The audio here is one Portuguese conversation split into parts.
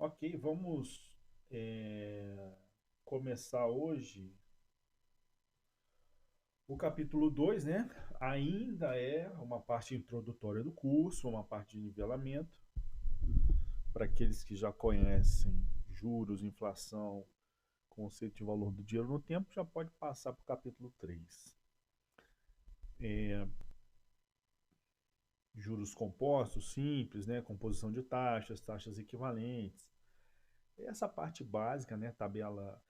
Ok, vamos é, começar hoje o capítulo 2, né? Ainda é uma parte introdutória do curso, uma parte de nivelamento. Para aqueles que já conhecem juros, inflação, conceito de valor do dinheiro no tempo, já pode passar para o capítulo 3. Juros compostos, simples, né? Composição de taxas, taxas equivalentes. Essa parte básica, né? Tabela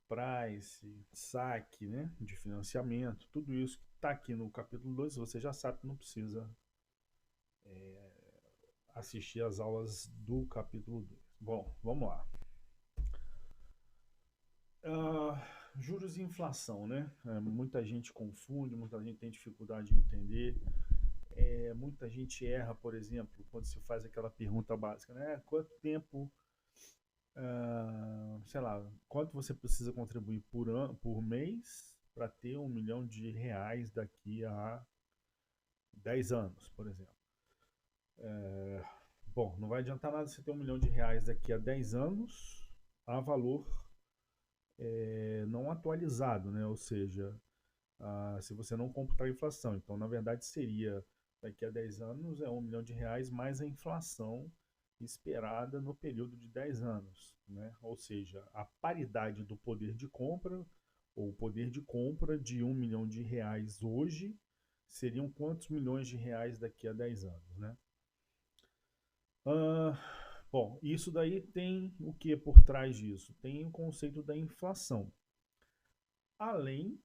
price, saque, né, de financiamento, tudo isso que está aqui no capítulo 2, você já sabe que não precisa assistir às aulas do capítulo 2. Bom, vamos lá. Juros e inflação, né? Muita gente confunde, muita gente tem dificuldade de entender. Muita gente erra, por exemplo, quando se faz aquela pergunta básica, né? Quanto tempo, sei lá, quanto você precisa contribuir por mês para ter R$ 1 milhão daqui a 10 anos, por exemplo. Bom, não vai adiantar nada você ter R$ 1 milhão daqui a 10 anos a valor não atualizado, né? Ou seja, se você não computar a inflação. Então, na verdade, seria daqui a 10 anos é R$ 1 milhão mais a inflação esperada no período de 10 anos, né? Ou seja, a paridade do poder de compra ou o poder de compra de R$ 1 milhão hoje seriam quantos milhões de reais daqui a 10 anos, né? Ah, bom, isso daí tem o que por trás disso? Tem o conceito da inflação. Além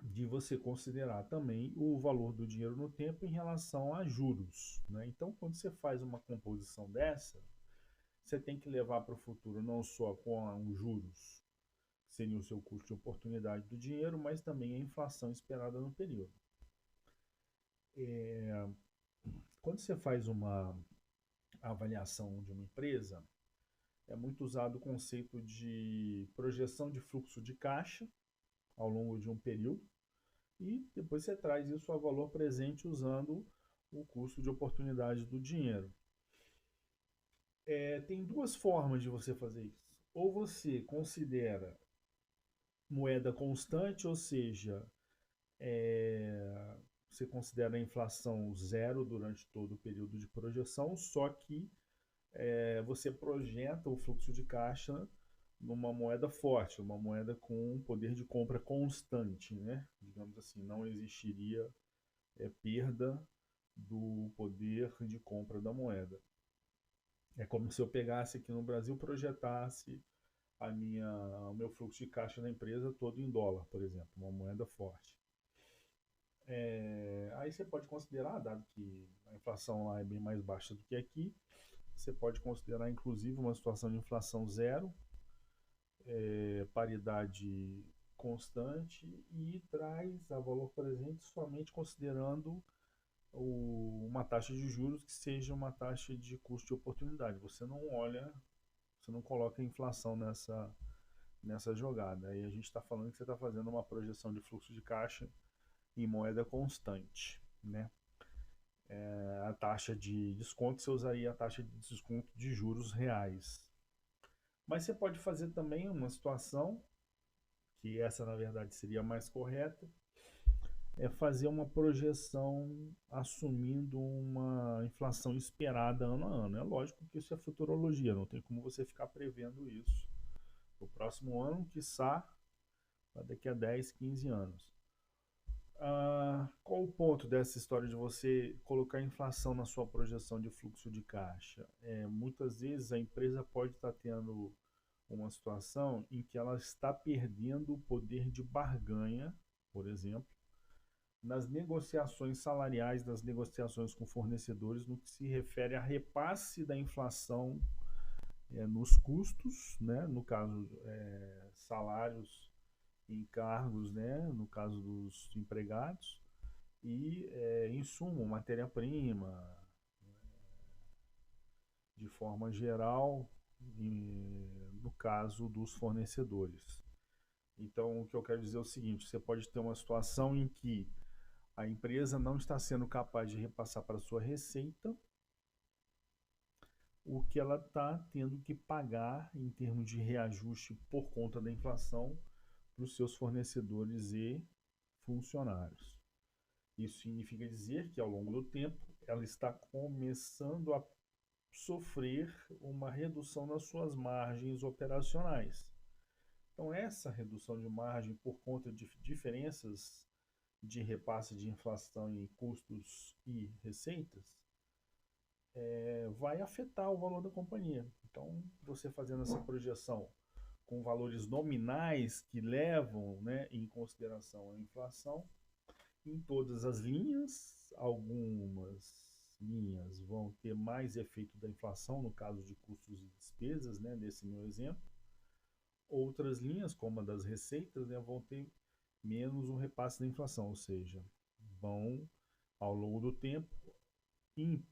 de você considerar também o valor do dinheiro no tempo em relação a juros, né? Então, quando você faz uma composição dessa, você tem que levar para o futuro não só com os juros, que seria o seu custo de oportunidade do dinheiro, mas também a inflação esperada no período. Quando você faz uma avaliação de uma empresa, é muito usado o conceito de projeção de fluxo de caixa ao longo de um período e depois você traz isso a valor presente usando o custo de oportunidade do dinheiro. Tem duas formas de você fazer isso. Ou você considera moeda constante, ou seja, você considera a inflação zero durante todo o período de projeção, só que você projeta o fluxo de caixa numa moeda forte, uma moeda com um poder de compra constante, né? Digamos assim, não existiria perda do poder de compra da moeda. É como se eu pegasse aqui no Brasil e projetasse o meu fluxo de caixa da empresa todo em dólar, por exemplo, uma moeda forte. Aí você pode considerar, dado que a inflação lá é bem mais baixa do que aqui, você pode considerar inclusive uma situação de inflação zero, paridade constante e traz a valor presente somente considerando uma taxa de juros que seja uma taxa de custo de oportunidade. Você não olha, você não coloca a inflação nessa jogada. Aí a gente está falando que você está fazendo uma projeção de fluxo de caixa em moeda constante, né? A taxa de desconto, você usaria a taxa de desconto de juros reais. Mas você pode fazer também uma situação, que essa na verdade seria mais correta, é fazer uma projeção assumindo uma inflação esperada ano a ano. É lógico que isso é futurologia, não tem como você ficar prevendo isso. O próximo ano, quiçá, daqui a 10, 15 anos. Qual o ponto dessa história de você colocar inflação na sua projeção de fluxo de caixa? Muitas vezes a empresa pode estar tendo uma situação em que ela está perdendo o poder de barganha, por exemplo, nas negociações salariais, nas negociações com fornecedores, no que se refere a repasse da inflação nos custos, né? No caso, salários e encargos, né? No caso dos empregados, e insumo, matéria-prima, de forma geral, no caso dos fornecedores. Então, o que eu quero dizer é o seguinte: você pode ter uma situação em que a empresa não está sendo capaz de repassar para a sua receita o que ela está tendo que pagar em termos de reajuste por conta da inflação para os seus fornecedores e funcionários. Isso significa dizer que, ao longo do tempo, ela está começando a sofrer uma redução nas suas margens operacionais. Então, essa redução de margem por conta de diferenças de repasse de inflação em custos e receitas vai afetar o valor da companhia. Então, você fazendo essa projeção com valores nominais que levam, né, em consideração a inflação, em todas as linhas, algumas linhas vão ter mais efeito da inflação, no caso de custos e despesas, né, nesse meu exemplo. Outras linhas, como a das receitas, né, vão ter menos um repasse da inflação, ou seja, vão, ao longo do tempo, em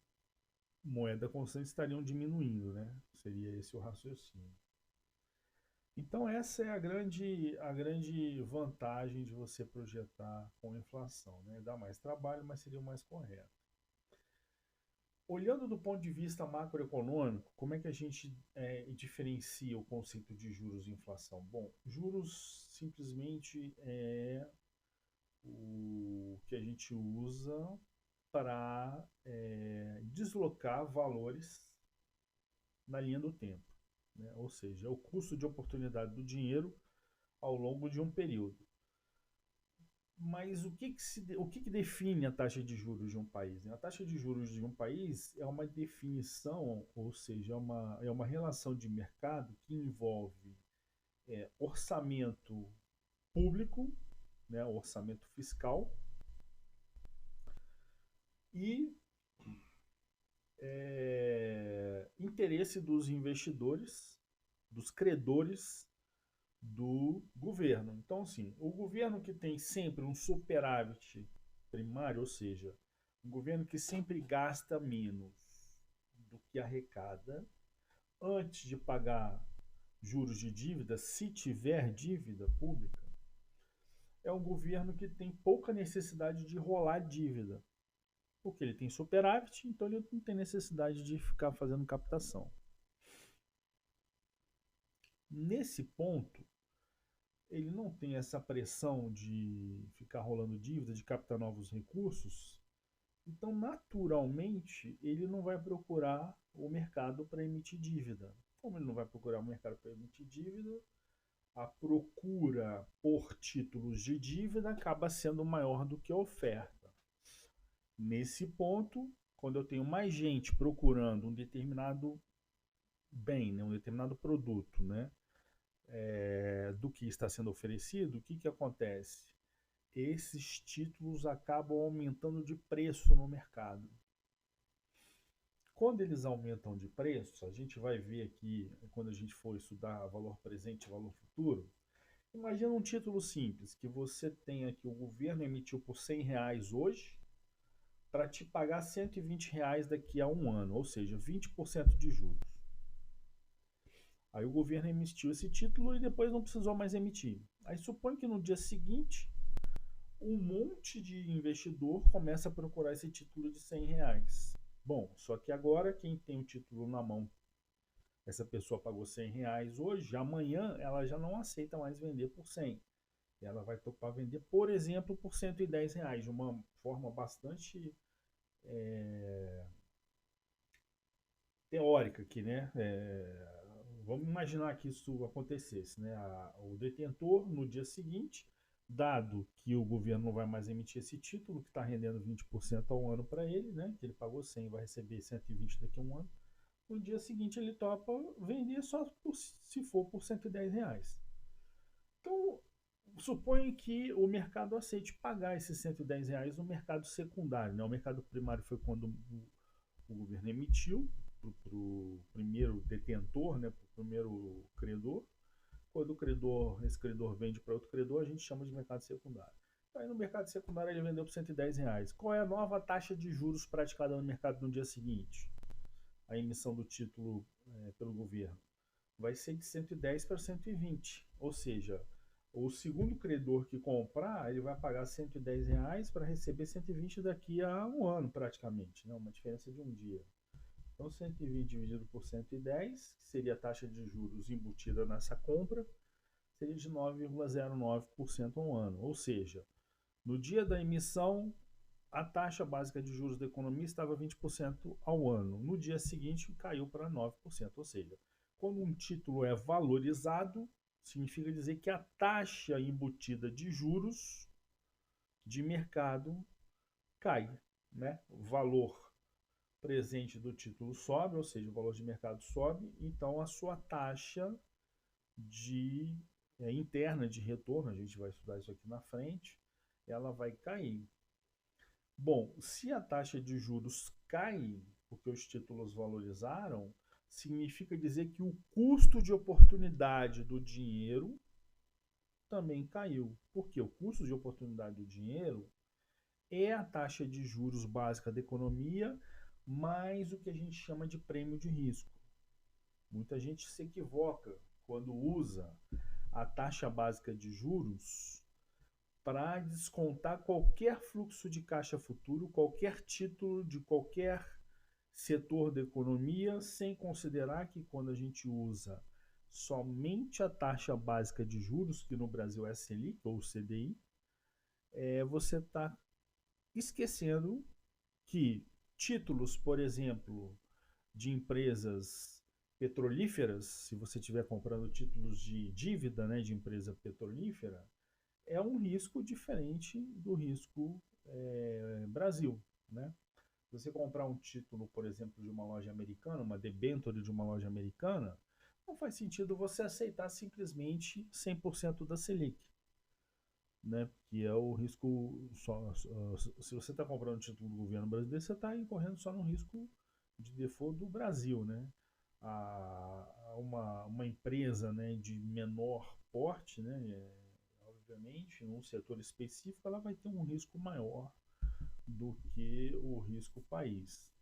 moeda constante, estariam diminuindo, né? Seria esse o raciocínio. Então essa é a grande vantagem de você projetar com inflação, né? Dá mais trabalho, mas seria o mais correto. Olhando do ponto de vista macroeconômico, como é que a gente diferencia o conceito de juros e inflação? Bom, juros simplesmente é o que a gente usa para deslocar valores na linha do tempo, né? Ou seja, é o custo de oportunidade do dinheiro ao longo de um período. Mas o que define a taxa de juros de um país, né? A taxa de juros de um país é uma definição, ou seja, é uma relação de mercado que envolve orçamento público, né, orçamento fiscal, e interesse dos investidores, dos credores do governo. Então, assim, o governo que tem sempre um superávit primário, ou seja, um governo que sempre gasta menos do que arrecada, antes de pagar juros de dívida, se tiver dívida pública, é um governo que tem pouca necessidade de rolar dívida, porque ele tem superávit, então ele não tem necessidade de ficar fazendo captação. Nesse ponto, ele não tem essa pressão de ficar rolando dívida, de captar novos recursos, então naturalmente ele não vai procurar o mercado para emitir dívida. Como ele não vai procurar o mercado para emitir dívida, a procura por títulos de dívida acaba sendo maior do que a oferta. Nesse ponto, quando eu tenho mais gente procurando um determinado bem, né, um determinado produto, né, do que está sendo oferecido, o que acontece? Esses títulos acabam aumentando de preço no mercado. Quando eles aumentam de preço, a gente vai ver aqui, quando a gente for estudar valor presente e valor futuro, imagina um título simples, que você tem aqui, o governo emitiu por R$ 100 hoje, para te pagar R$ 120 daqui a um ano, ou seja, 20% de juros. Aí o governo emitiu esse título e depois não precisou mais emitir. Aí supõe que no dia seguinte, um monte de investidor começa a procurar esse título de R$ 100. Bom, só que agora quem tem o título na mão, essa pessoa pagou R$ 100 hoje, amanhã ela já não aceita mais vender por 100. Ela vai topar vender, por exemplo, por R$ 110, de uma forma bastante teórica aqui, né? Vamos imaginar que isso acontecesse, né? O detentor, no dia seguinte, dado que o governo não vai mais emitir esse título, que está rendendo 20% ao ano para ele, né? Que ele pagou 100, vai receber 120 daqui a um ano. No dia seguinte ele topa vender só se for por R$ 110. Então, suponha que o mercado aceite pagar esses R$ 110 no mercado secundário, né? O mercado primário foi quando o governo emitiu para o primeiro detentor, né, para o primeiro credor. Quando esse credor vende para outro credor, a gente chama de mercado secundário. Então, aí no mercado secundário ele vendeu por R$ 110. Qual é a nova taxa de juros praticada no mercado no dia seguinte? A emissão do título pelo governo vai ser de 110 para 120. Ou seja, o segundo credor que comprar, ele vai pagar R$ 110 para receber 120 daqui a um ano praticamente, né? Uma diferença de um dia. Então, 120 dividido por 110, que seria a taxa de juros embutida nessa compra, seria de 9,09% ao ano. Ou seja, no dia da emissão, a taxa básica de juros da economia estava 20% ao ano. No dia seguinte, caiu para 9%. Ou seja, quando um título é valorizado, significa dizer que a taxa embutida de juros de mercado cai, né? O valor presente do título sobe, ou seja, o valor de mercado sobe, então a sua taxa de interna de retorno, a gente vai estudar isso aqui na frente, ela vai cair. Bom, se a taxa de juros cai porque os títulos valorizaram, significa dizer que o custo de oportunidade do dinheiro também caiu. Porque o custo de oportunidade do dinheiro é a taxa de juros básica da economia mais o que a gente chama de prêmio de risco. Muita gente se equivoca quando usa a taxa básica de juros para descontar qualquer fluxo de caixa futuro, qualquer título de qualquer setor da economia, sem considerar que quando a gente usa somente a taxa básica de juros, que no Brasil é a Selic ou CDI, você está esquecendo que títulos, por exemplo, de empresas petrolíferas, se você estiver comprando títulos de dívida, né, de empresa petrolífera, é um risco diferente do risco Brasil, né? Se você comprar um título, por exemplo, de uma loja americana, uma debênture de uma loja americana, não faz sentido você aceitar simplesmente 100% da Selic, né? Que é o risco se você está comprando um título do governo brasileiro, você está incorrendo só no risco de default do Brasil, né? Uma empresa, né, de menor porte, né, obviamente, num setor específico, ela vai ter um risco maior do que o risco país.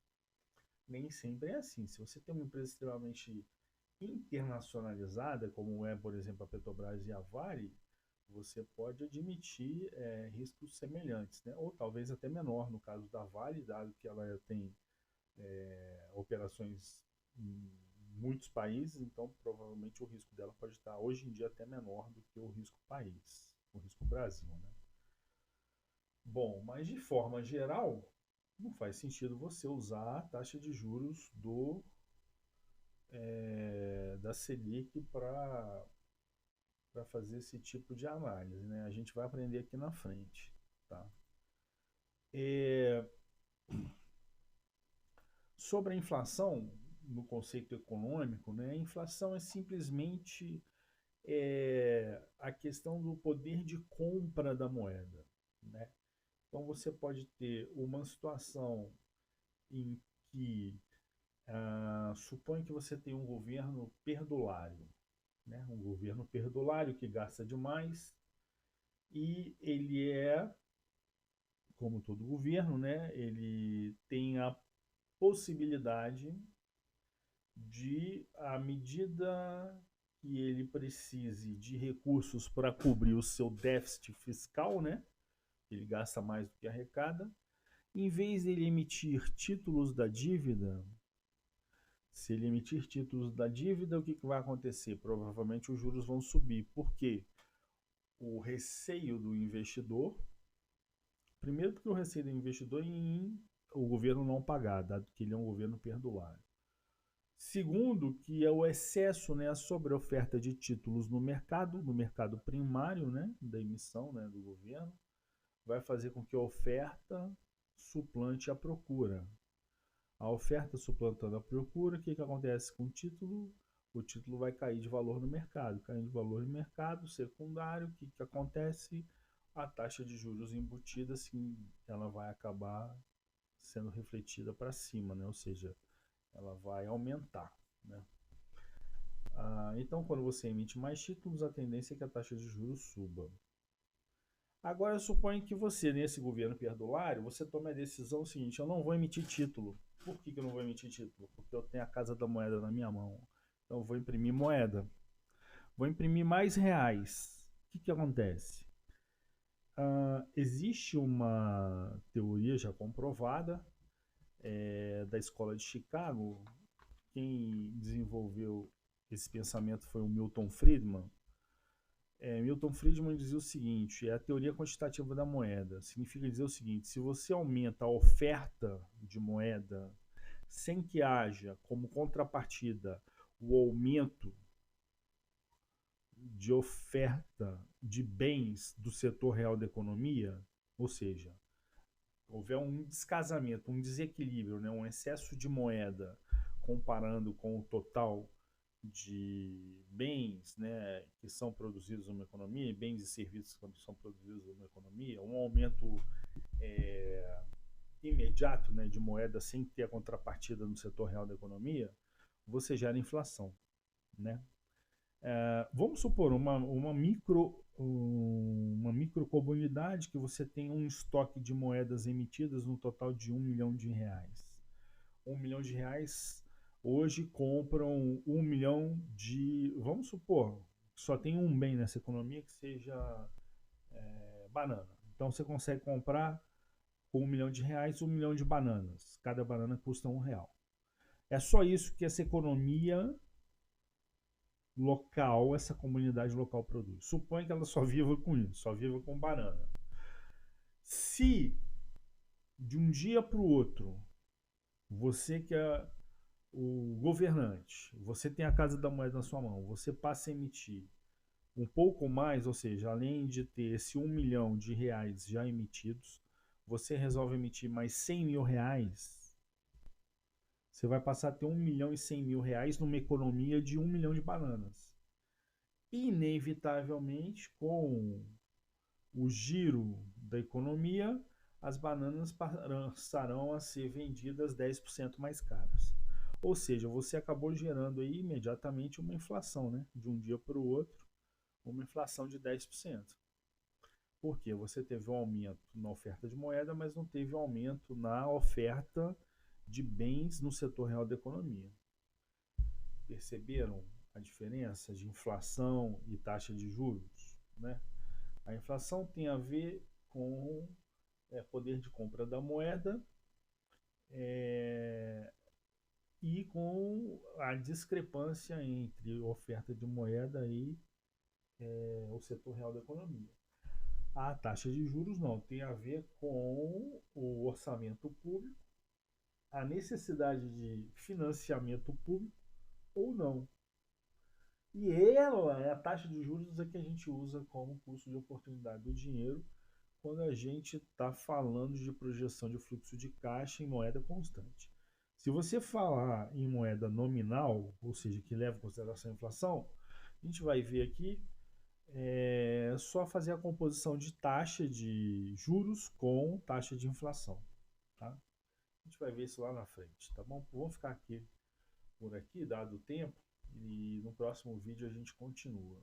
Nem sempre é assim. Se você tem uma empresa extremamente internacionalizada, como é, por exemplo, a Petrobras e a Vale, você pode admitir riscos semelhantes, né? Ou talvez até menor no caso da Vale, dado que ela tem operações em muitos países, então provavelmente o risco dela pode estar hoje em dia até menor do que o risco país, o risco Brasil, né? Bom, mas de forma geral, não faz sentido você usar a taxa de juros da Selic para fazer esse tipo de análise, né? A gente vai aprender aqui na frente, tá? É, sobre a inflação, no conceito econômico, né? A inflação é simplesmente a questão do poder de compra da moeda, né? Então você pode ter uma situação em que supõe que você tem um governo perdulário, né? Um governo perdulário que gasta demais e ele como todo governo, né? Ele tem a possibilidade de, à medida que ele precise de recursos para cobrir o seu déficit fiscal, né? Ele gasta mais do que arrecada. Em vez de ele emitir títulos da dívida, se ele emitir títulos da dívida, o que vai acontecer? Provavelmente os juros vão subir. Por quê? O receio do investidor, primeiro porque o receio do investidor em o governo não pagar, dado que ele é um governo perdulário. Segundo, que é o excesso, né, a sobreoferta de títulos no mercado primário, né, da emissão, né, do governo, vai fazer com que a oferta suplante a procura. A oferta suplantando a procura, o que acontece com o título? O título vai cair de valor no mercado. Caindo de valor no mercado secundário, o que acontece? A taxa de juros embutida, assim, ela vai acabar sendo refletida para cima, né? Ou seja, ela vai aumentar, né? Então, quando você emite mais títulos, a tendência é que a taxa de juros suba. Agora, eu suponho que você, nesse governo perdulário, você tome a decisão seguinte: eu não vou emitir título. Por que eu não vou emitir título? Porque eu tenho a Casa da Moeda na minha mão. Então, eu vou imprimir moeda. Vou imprimir mais reais. O que acontece? Existe uma teoria já comprovada da escola de Chicago. Quem desenvolveu esse pensamento foi o Milton Friedman. Milton Friedman dizia o seguinte: é a teoria quantitativa da moeda. Significa dizer o seguinte: se você aumenta a oferta de moeda sem que haja como contrapartida o aumento de oferta de bens do setor real da economia, ou seja, houver um descasamento, um desequilíbrio, né, um excesso de moeda comparando com o total de bens, né, que são produzidos numa economia, bens e serviços que são produzidos numa economia, um aumento imediato, né, de moeda sem ter a contrapartida no setor real da economia, você gera inflação, né? Vamos supor uma microcomunidade que você tem um estoque de moedas emitidas no total de R$ 1 milhão. R$ 1 milhão hoje compram 1 milhão de. Vamos supor, só tem um bem nessa economia que seja banana. Então você consegue comprar com R$ 1 milhão 1 milhão de bananas. Cada banana custa R$ 1. É só isso que essa economia local, essa comunidade local produz. Suponha que ela só viva com isso, só viva com banana. Se de um dia para o outro, você que é o governante, você tem a Casa da Moeda na sua mão, você passa a emitir um pouco mais, ou seja, além de ter esse R$ 1 milhão já emitidos, você resolve emitir mais R$ 100 mil, você vai passar a ter R$ 1 milhão e 100 mil numa economia de 1 milhão de bananas. Inevitavelmente, com o giro da economia, as bananas passarão a ser vendidas 10% mais caras. Ou seja, você acabou gerando aí imediatamente uma inflação, né? De um dia para o outro, uma inflação de 10%. Porque você teve um aumento na oferta de moeda, mas não teve um aumento na oferta de bens no setor real da economia. Perceberam a diferença de inflação e taxa de juros, né? A inflação tem a ver com poder de compra da moeda e com a discrepância entre oferta de moeda e o setor real da economia. A taxa de juros não, tem a ver com o orçamento público, a necessidade de financiamento público ou não. E ela é a taxa de juros que a gente usa como custo de oportunidade do dinheiro quando a gente está falando de projeção de fluxo de caixa em moeda constante. Se você falar em moeda nominal, ou seja, que leva em consideração a inflação, a gente vai ver aqui só fazer a composição de taxa de juros com taxa de inflação. Tá? A gente vai ver isso lá na frente, tá bom? Vamos ficar aqui por aqui, dado o tempo, e no próximo vídeo a gente continua.